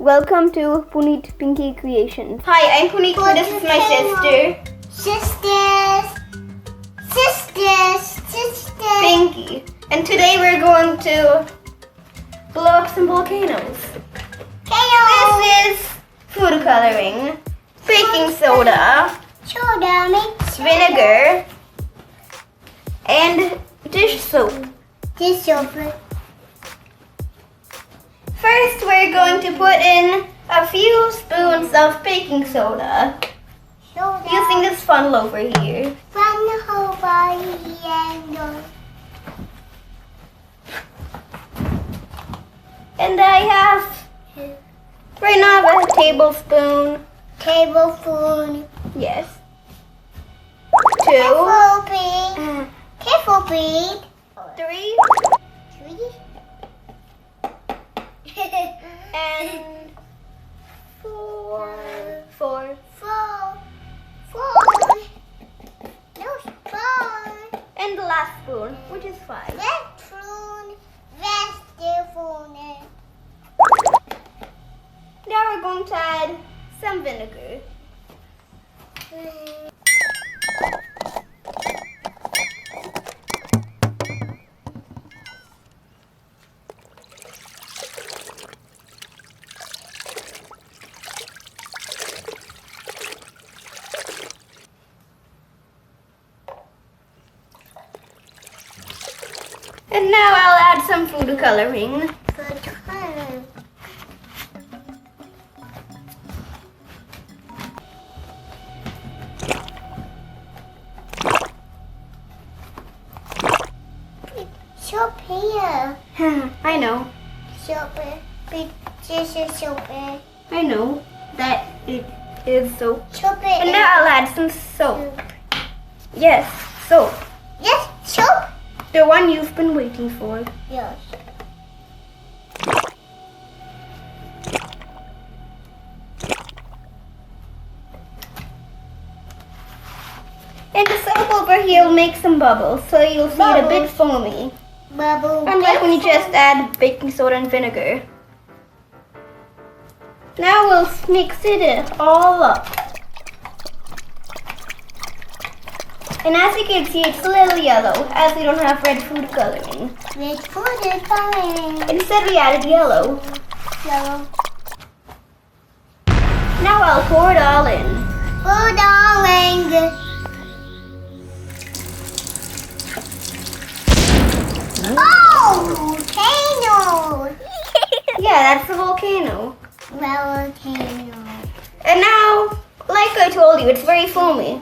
Welcome to Puneeth Pinky Creations. Hi, I'm Puneeth. This is my sister. Sisters. Pinky. And today we're going to blow up some volcanoes. This is food coloring, baking soda, vinegar, and dish soap. First, we're going to put in a few spoons of baking soda using this funnel over here. And I have, right now I have a tablespoon. Yes. 2. Careful, Pete. 3. And 4. And the last spoon, which is 5. Now we're going to add some vinegar. And now I'll add some food coloring. Soap here. I know. Soap. This is soap. I know that it is soap. Soap. And now I'll add some soap. Yes, soap. Yes, soap. The one you've been waiting for. Yes. And the soap over here will make some bubbles, so you'll see it a bit foamy. Bubble. Unlike when you just add baking soda and vinegar. Now we'll mix it all up. And as you can see, it's a little yellow, as we don't have red food coloring. Red food coloring. Instead, we added yellow. Yellow. Now I'll pour it all in. Food orange. Oh, volcano. Yeah, that's the volcano. Volcano. And now, like I told you, it's very foamy.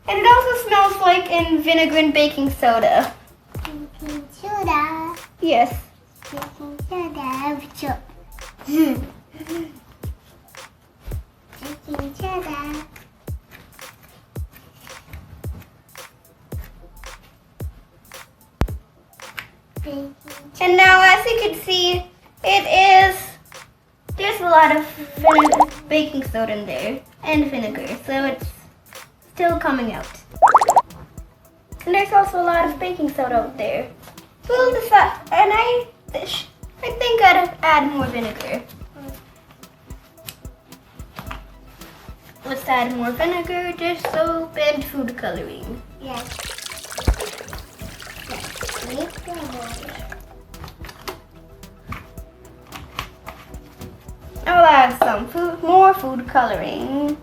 And it also smells like in vinegar and baking soda. Baking soda. Yes. Baking soda. Soap. Baking soda. And now, as you can see, there's a lot of baking soda in there and vinegar, so it's still coming out. And there's also a lot of baking soda out there. We'll decide, and I think I'd add more vinegar. Let's add more vinegar, dish soap, and food coloring. Yes. I'll add some more food coloring.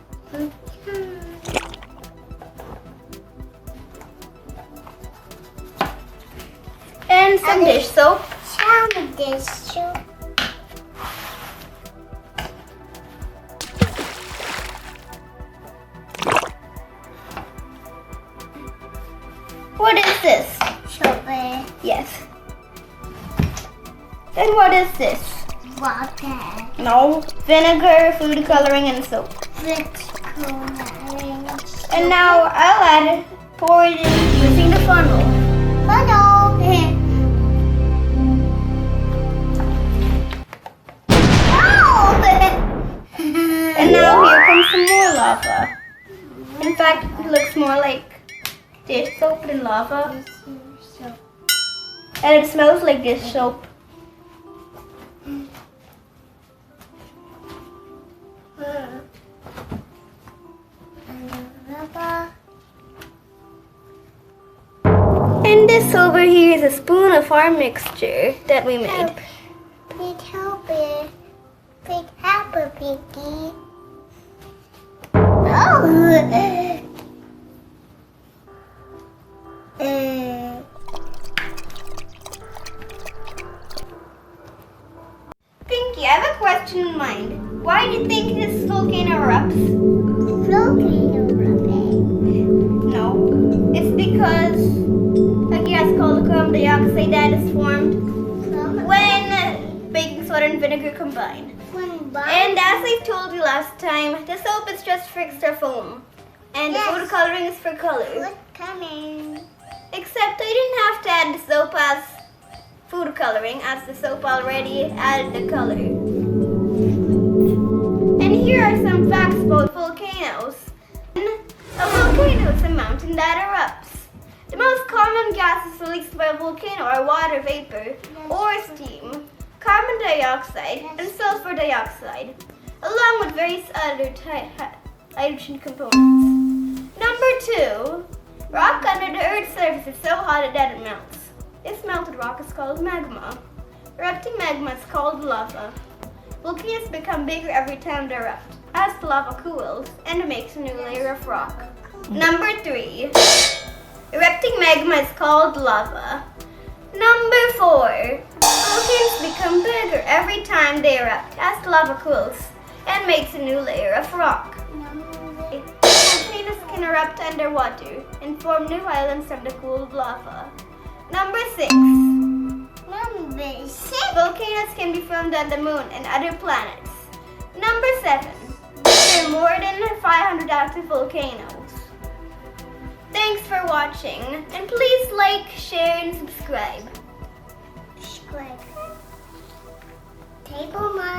And some dish soap. Some dish soap. What is this? Soap. Yes. And what is this? Water. No. Vinegar, food coloring, and soap. And now I'll pour it in using the funnel. And now here comes some more lava. In fact, it looks more like dish soap than lava. And it smells like dish soap. And this over here is a spoon of our mixture that we made. Big helper. Big helper, Pinky. Pinky, I have a question in mind. Why do you think this volcano erupts? Volcano eruption. No, it's because a gas called carbon dioxide that is formed when baking soda and vinegar combine. And as I told you last time, the soap is just for extra foam. And the food coloring is for color. Food coming. Except I didn't have to add the soap as food coloring, as the soap already added the color. And here are some facts about volcanoes. A volcano is a mountain that erupts. The most common gases released by a volcano are water vapor or steam, carbon dioxide, and sulfur dioxide, along with various other hydrogen components. Number 2, rock under the Earth's surface is so hot that it melts. This melted rock is called magma. Erupting magma is called lava. Volcanoes become bigger every time they erupt, as the lava cools and makes a new layer of rock. Number 3, erupting magma is called lava. Number 4, volcanoes become bigger every time they erupt, as the lava cools and makes a new layer of rock. Volcanoes can erupt underwater and form new islands from the cooled lava. Number 6, volcanoes can be formed on the moon and other planets. Number 7, there are more than 500 active volcanoes. Thanks for watching, and please like, share, and subscribe. Table Mom.